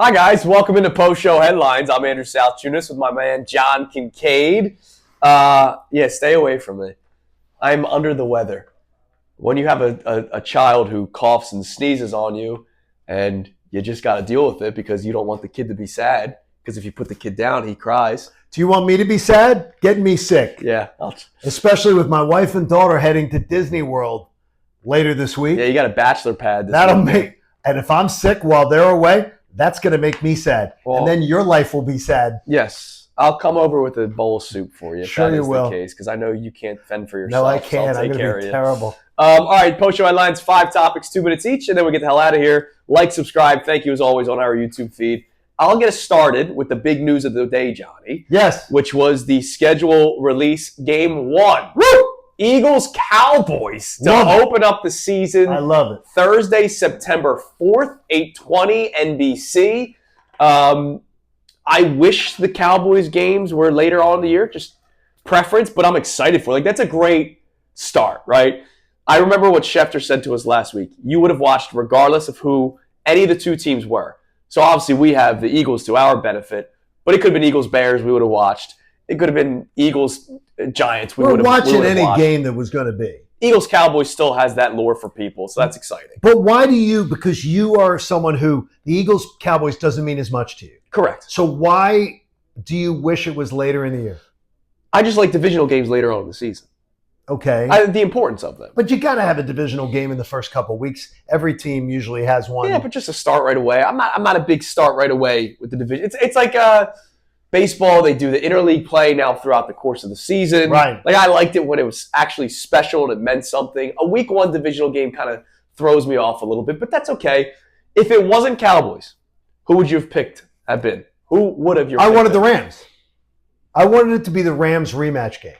Hi, guys. Welcome into Post-Show Headlines. I'm Andrew Salciunas with my man, John Kincade. Stay away from me. I'm under the weather. When you have a child who coughs and sneezes on you, and you just got to deal with it because you don't want the kid to be sad, because if you put the kid down, he cries. Do you want me to be sad? Get me sick. Yeah. Especially with my wife and daughter heading to Disney World later this week. Yeah, you got a bachelor pad. And if I'm sick while they're away, that's going to make me sad. Well, and then your life will be sad. Yes. I'll come over with a bowl of soup for you if sure that you is will. the case, because I know you can't fend for yourself. No, I can't. So I'm going to be terrible. All right, Post-Show Headlines, 5 topics, 2 minutes each, and then we get the hell out of here. Like, subscribe. Thank you, as always, on our YouTube feed. I'll get us started with the big news of the day, Johnny. Yes. Which was the schedule release Game 1. Woo! Eagles-Cowboys to open up the season. I love it. Thursday, September 4th, 8:20 NBC. I wish the Cowboys games were later on in the year, just preference, but I'm excited for it. Like, that's a great start, right? I remember what Schefter said to us last week. You would have watched regardless of who any of the two teams were. So obviously we have the Eagles to our benefit, but it could have been Eagles-Bears we would have watched. It could have been Eagles-Giants we would have watched. We're watching any game that was going to be. Eagles-Cowboys still has that lure for people, so that's exciting. But why do you, because you are someone who the Eagles-Cowboys doesn't mean as much to you. Correct. So why do you wish it was later in the year? I just like divisional games later on in the season. Okay. The importance of them. But you got to have a divisional game in the first couple of weeks. Every team usually has one. Yeah, but just a start right away. I'm not a big start right away with the division. It's like baseball. They do the interleague play now throughout the course of the season. Right. Like, I liked it when it was actually special and it meant something. A week 1 divisional game kind of throws me off a little bit, but that's okay. If it wasn't Cowboys, who would you have picked? Who would have I wanted the Rams. I wanted it to be the Rams rematch game.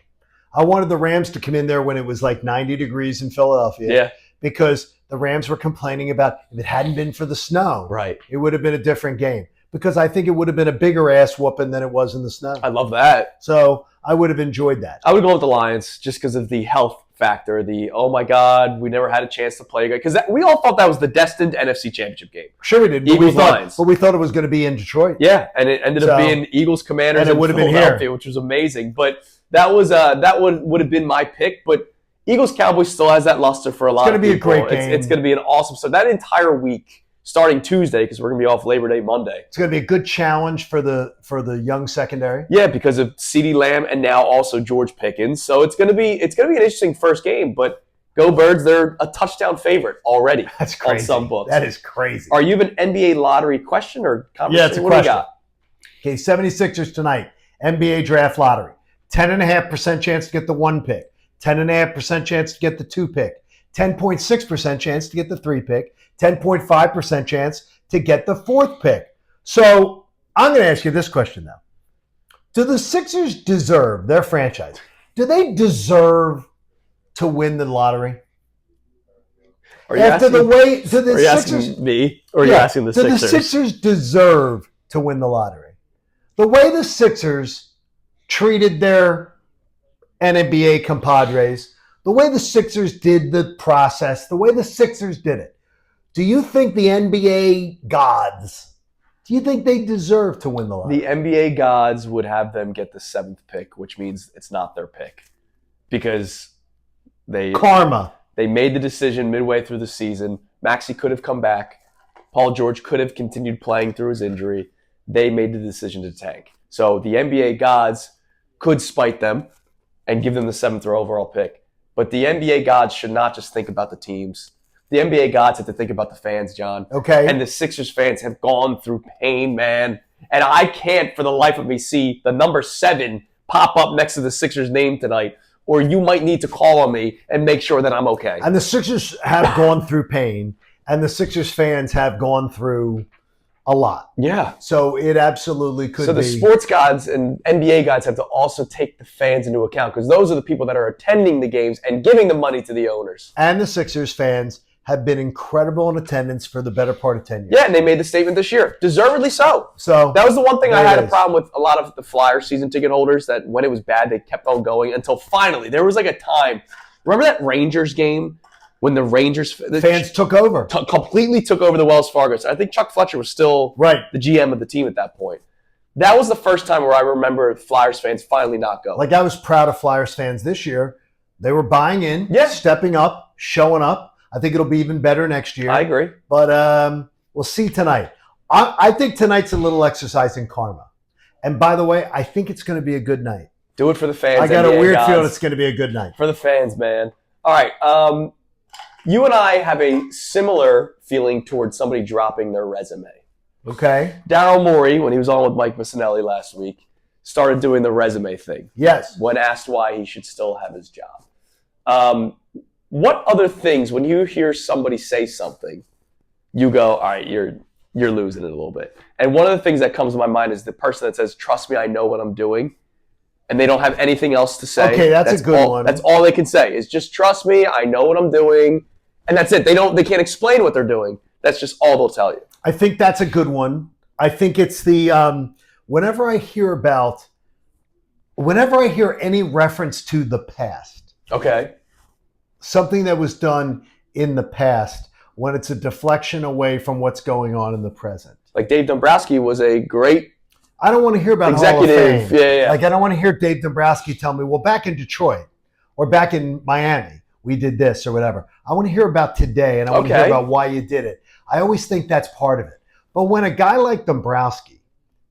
I wanted the Rams to come in there when it was like 90 degrees in Philadelphia. Yeah. Because the Rams were complaining about if it hadn't been for the snow, right, it would have been a different game. Because I think it would have been a bigger ass whooping than it was in the snow. I love that. So I would have enjoyed that. I would go with the Lions just because of the health factor. Oh my God, we never had a chance to play. Because we all thought that was the destined NFC Championship game. Sure we did. But we thought it was going to be in Detroit. Yeah, and it ended up being Eagles Commanders, and it would have been here, which was amazing. But that would have been my pick. But Eagles Cowboys still has that luster for a lot of people. It's going to be a great game. It's going to be an awesome start. That entire week, starting Tuesday, because we're going to be off Labor Day Monday. It's going to be a good challenge for the young secondary. Yeah, because of CeeDee Lamb and now also George Pickens. So it's going to be an interesting first game. But go Birds! They're a touchdown favorite already. That's crazy. On some books. That is crazy. Are you an NBA lottery question or conversation? Yeah, it's a question. What do you got? Okay, 76ers tonight. NBA draft lottery. 10.5% chance to get the 1 pick. 10.5% chance to get the 2 pick. 10.6% chance to get the 3 pick. 10.5% chance to get the 4th pick. So I'm going to ask you this question now. Do the Sixers deserve, their franchise, do they deserve to win the lottery? Are you asking me or are you asking the Sixers? Do the Sixers deserve to win the lottery? The way the Sixers treated their NBA compadres, the way the Sixers did the process, the way the Sixers did it, do you think the NBA gods, do you think they deserve to win the lottery? The NBA gods would have them get the 7th pick, which means it's not their pick. Because Karma. They made the decision midway through the season. Maxey could have come back. Paul George could have continued playing through his injury. They made the decision to tank. So the NBA gods could spite them and give them the 7th overall pick. But the NBA gods should not just think about the teams. The NBA gods have to think about the fans, John. Okay. And the Sixers fans have gone through pain, man. And I can't for the life of me see the number 7 pop up next to the Sixers name tonight, or you might need to call on me and make sure that I'm okay. And the Sixers have gone through pain, and the Sixers fans have gone through a lot. Yeah. So it absolutely could be. So the sports gods and NBA gods have to also take the fans into account, because those are the people that are attending the games and giving the money to the owners. And the Sixers fans have been incredible in attendance for the better part of 10 years. Yeah, and they made the statement this year. Deservedly so. So that was the one thing I had a problem with a lot of the Flyers season ticket holders, that when it was bad, they kept on going until finally there was like a time. Remember that Rangers game when the Rangers fans took over. Completely took over the Wells Fargo. So I think Chuck Fletcher was still Right. the GM of the team at that point. That was the first time where I remember Flyers fans finally not going. Like, I was proud of Flyers fans this year. They were buying in, stepping up, showing up. I think it'll be even better next year. I agree. But we'll see tonight. I think tonight's a little exercise in karma. And by the way, I think it's going to be a good night. Do it for the fans. I got a weird feeling it's going to be a good night. For the fans, man. All right. You and I have a similar feeling towards somebody dropping their resume. Okay. Daryl Morey, when he was on with Mike Missinelli last week, started doing the resume thing. Yes. When asked why he should still have his job. What other things, when you hear somebody say something, you go, all right, you're losing it a little bit. And one of the things that comes to my mind is the person that says, trust me, I know what I'm doing. And they don't have anything else to say. Okay, that's a good one. That's all they can say is just trust me, I know what I'm doing. And that's it. They can't explain what they're doing. That's just all they'll tell you. I think that's a good one. I think it's the whenever I hear any reference to the past. Okay. Something that was done in the past, when it's a deflection away from what's going on in the present. Like Dave Dombrowski was a great I don't want to hear about executive. Hall of Fame. Yeah. Like, I don't want to hear Dave Dombrowski tell me, well, back in Detroit or back in Miami, we did this or whatever. I want to hear about today, and I want to hear about why you did it. I always think that's part of it. But when a guy like Dombrowski,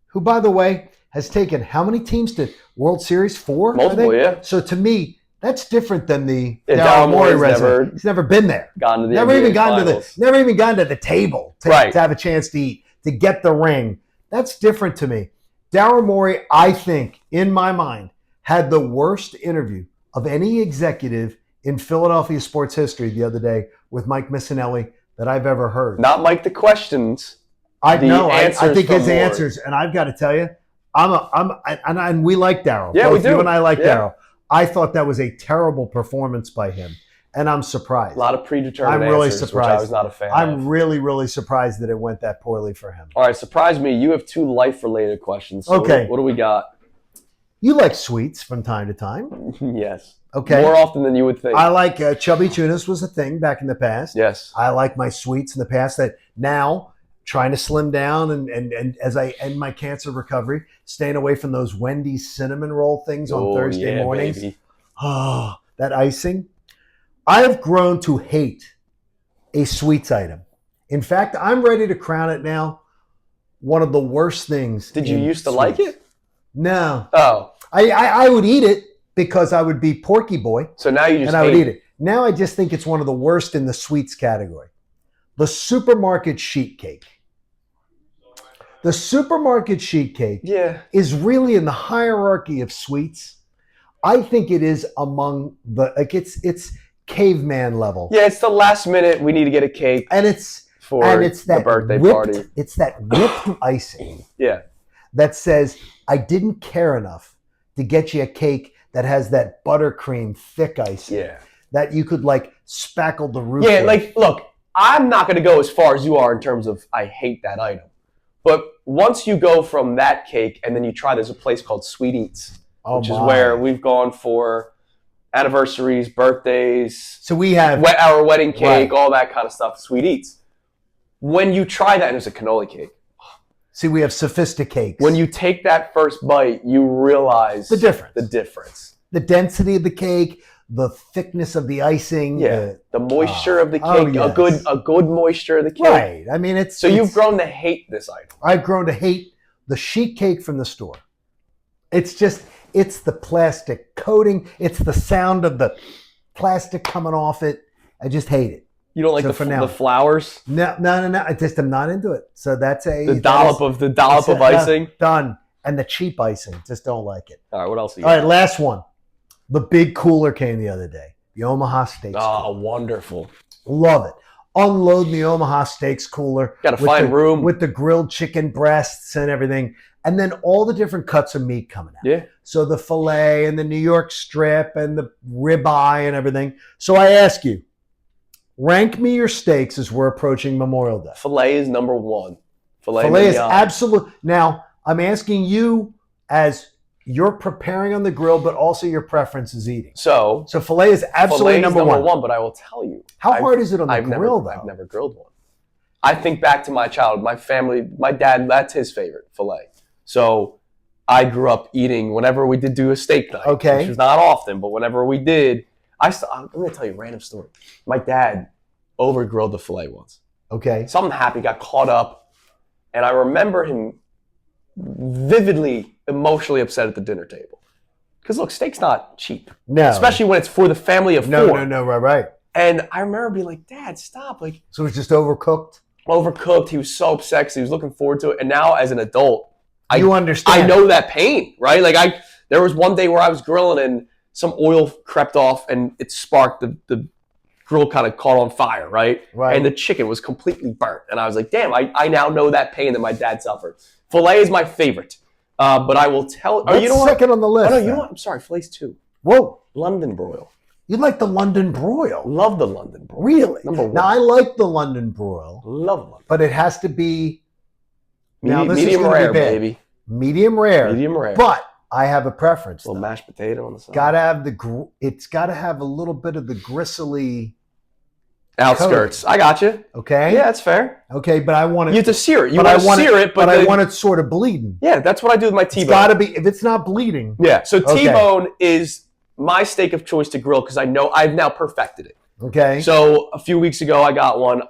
who, by the way, has taken how many teams to World Series? 4? Multiple, yeah. So to me, that's different than the Daryl Morey resume. He's never been there. Gone to the never NBA even gone finals. never even gone to the table to have a chance to eat, to get the ring. That's different to me. Daryl Morey, I think, in my mind, had the worst interview of any executive in Philadelphia sports history the other day with Mike Missinelli that I've ever heard. Not Mike the questions. I think his answers, and I've got to tell you, and we like Daryl. Yeah, we do. You and I like Daryl. I thought that was a terrible performance by him, and I'm surprised. A lot of predetermined I'm really answers, surprised. which I was not a fan I'm of. really, really surprised that it went that poorly for him. All right, surprise me. You have 2 life-related questions. So Okay. What do we got? You like sweets from time to time. Yes. Okay. More often than you would think. I like chubby tunas was a thing back in the past. Yes. I like my sweets in the past that now trying to slim down and as I end my cancer recovery, staying away from those Wendy's cinnamon roll things on Thursday mornings. Baby. Oh, that icing. I have grown to hate a sweets item. In fact, I'm ready to crown it now one of the worst things. Did you used to like it? No. Oh. I would eat it because I would be Porky Boy. So now you just and I would eat it. Now I just think it's one of the worst in the sweets category. The supermarket sheet cake. The supermarket sheet cake is really in the hierarchy of sweets. I think it is among the it's caveman level. Yeah, it's the last minute. We need to get a cake, and it's that the birthday party. It's that whipped icing. Yeah, that says I didn't care enough to get you a cake that has that buttercream thick icing. Yeah, that you could like spackle the roof. Yeah, with. like look, I'm not going to go as far as you are in terms of I hate that item, but once you go from that cake and then you try, there's a place called Sweet Eats. Which is where we've gone for anniversaries, birthdays. So we have our wedding cake, all that kind of stuff. Sweet Eats. When you try that, and it's a cannoli cake. See, we have sophisticates. When you take that first bite, you realize the difference. The density of the cake, the thickness of the icing. Yeah. The moisture of the cake. Yes. A good moisture of the cake. Right. I mean, it's. So you've grown to hate this item. I've grown to hate the sheet cake from the store. It's the plastic coating. It's the sound of the plastic coming off it. I just hate it. You don't like the flowers? No. I just am not into it. So that's the dollop of icing. Done. And the cheap icing. Just don't like it. All right, what else? All right, last one. The big cooler came the other day. The Omaha Steaks. Oh, wonderful. Love it. Unload the Omaha Steaks cooler. Got to find room. With the grilled chicken breasts and everything. And then all the different cuts of meat coming out. Yeah. So the filet and the New York strip and the ribeye and everything. So I ask you, rank me your steaks as we're approaching Memorial Day. Filet is number 1. Filet is absolute. Now, I'm asking you as you're preparing on the grill, but also your preference is eating. So filet is absolutely filet is number one. but I will tell you. How hard is it on the grill, though? I've never grilled one. I think back to my childhood. My family, my dad, that's his favorite, filet. So I grew up eating whenever we did do a steak night, which was not often, but whenever we did, I'm going to tell you a random story. My dad over-grilled the filet once. Okay. Something happened, got caught up, and I remember him vividly, emotionally upset at the dinner table. Because look, steak's not cheap. No. Especially when it's for the family of four. No, right. And I remember being like, Dad, stop. Like, so it was just overcooked? Overcooked. He was so upset because he was looking forward to it. And now as an adult, you understand. I know that pain, right? Like there was one day where I was grilling and some oil crept off and it sparked the grill kind of caught on fire, right? And the chicken was completely burnt. And I was like, damn, I now know that pain that my dad suffered. Filet is my favorite. But I will tell you. What's second on the list? Oh, no, you know what? I'm sorry. Filet's 2. Whoa. London broil. You like the London broil? Love the London broil. Really? Number 1. Now, I like the London broil. Love London. But it has to be... Medium rare, baby. Medium rare. Medium rare. But I have a preference. A little mashed potato on the side. Gotta have it's got to have a little bit of the gristly... outskirts. coat. I got you. Okay. Yeah, that's fair. Okay, but I want it. You have to sear it. You want to sear it, but I want it sort of bleeding. Yeah, that's what I do with my T-bone. It's got to be. If it's not bleeding. Yeah. So T-bone is my steak of choice to grill because I know I've now perfected it. Okay. So a few weeks ago, I got one.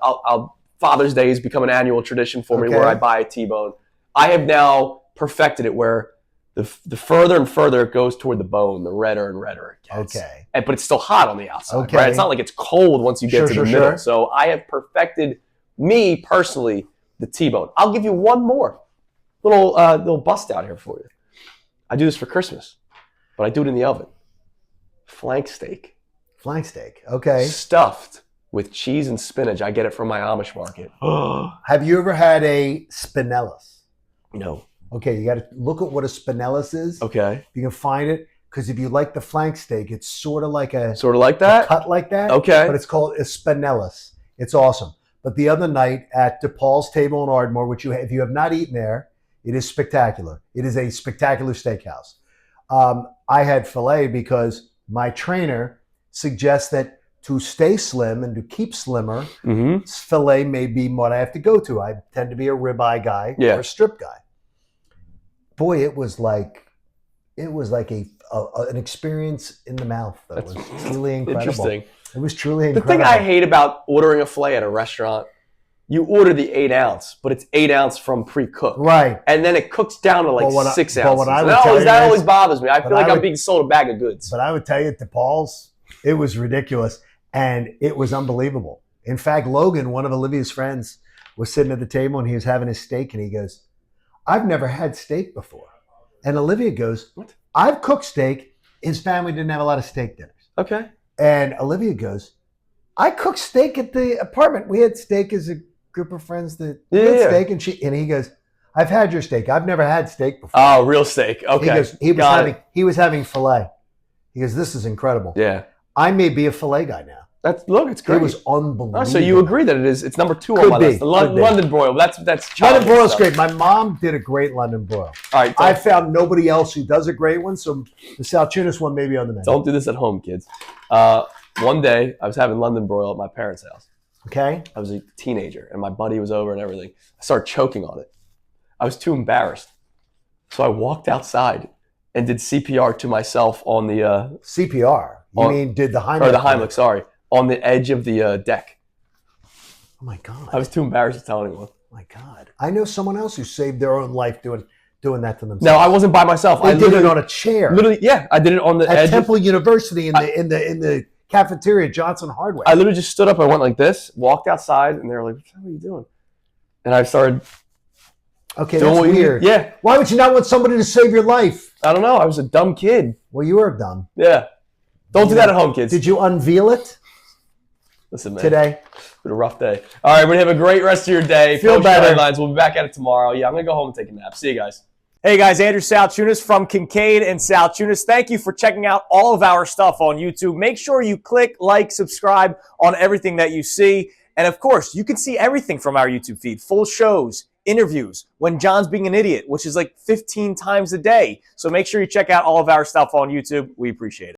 Father's Day has become an annual tradition for me where I buy a T-bone. I have now perfected it where the further and further it goes toward the bone, the redder and redder it gets. Okay. But it's still hot on the outside, okay. right? It's not like it's cold once you get to the middle. So I have perfected, me personally, the T-bone. I'll give you one more little bust out here for you. I do this for Christmas, but I do it in the oven. Flank steak. Flank steak, okay. Stuffed with cheese and spinach. I get it from my Amish market. Have you ever had a spinellis? No. Okay, you got to look at what a spinellis is. Okay. You can find it, because if you like the flank steak, it's sort of like a... Sort of like that? A cut like that. Okay. But it's called a spinellis. It's awesome. But the other night at DePaul's Table in Ardmore, which if you have not eaten there, it is spectacular. It is a spectacular steakhouse. I had filet because my trainer suggests that to stay slim and to keep slimmer, filet may be what I have to go to. I tend to be a ribeye guy or a strip guy. Boy, it was like an experience in the mouth that was truly incredible. Interesting. It was truly incredible. The thing I hate about ordering a filet at a restaurant, you order the 8 ounce, but it's 8 ounce from pre-cooked. Right. And then it cooks down to like 6 ounces. That always bothers me. I feel like I'm being sold a bag of goods. But I would tell you, at DePaul's, it was ridiculous. And it was unbelievable. In fact, Logan, one of Olivia's friends, was sitting at the table and he was having his steak and he goes, I've never had steak before. And Olivia goes, what? I've cooked steak. His family didn't have a lot of steak dinners. Okay. And Olivia goes, I cooked steak at the apartment. We had steak as a group of friends that had steak. And he goes, I've had your steak. I've never had steak before. Oh, real steak. Okay. He goes, he was having filet. He goes, this is incredible. Yeah. I may be a filet guy now. It's great. It was unbelievable. Oh, so you agree that it's number 2 on my list. The London broil. That's London broil is great. My mom did a great London broil. All right. I found nobody else who does a great one, so the Salciunas one may be on the menu. Don't do this at home, kids. One day, I was having London broil at my parents' house. Okay. I was a teenager, and my buddy was over and everything. I started choking on it. I was too embarrassed. So I walked outside and did CPR to myself on the... CPR? You mean did the Heimlich? Or the Heimlich, sorry. On the edge of the deck. Oh, my God. I was too embarrassed to tell anyone. My God. I know someone else who saved their own life doing that to themselves. No, I wasn't by myself. I did it on a chair. Literally, yeah. I did it on the edge. At Temple University in the cafeteria at Johnson Hardware. I literally just stood up. I went like this, walked outside, and they were like, what the hell are you doing? And I started... Okay, that's weird. Yeah. Why would you not want somebody to save your life? I don't know. I was a dumb kid. Well, you were dumb. Yeah. Don't do that at home, kids. Did you unveil it? Listen, man. Today? It's been a rough day. All right, we're going to have a great rest of your day. Feel better. Headlines. We'll be back at it tomorrow. Yeah, I'm going to go home and take a nap. See you guys. Hey guys, Andrew Salciunas from Kincade and Salciunas. Thank you for checking out all of our stuff on YouTube. Make sure you click, like, subscribe on everything that you see. And of course, you can see everything from our YouTube feed. Full shows, interviews when John's being an idiot, which is like 15 times a day. So make sure you check out all of our stuff on YouTube. We appreciate it.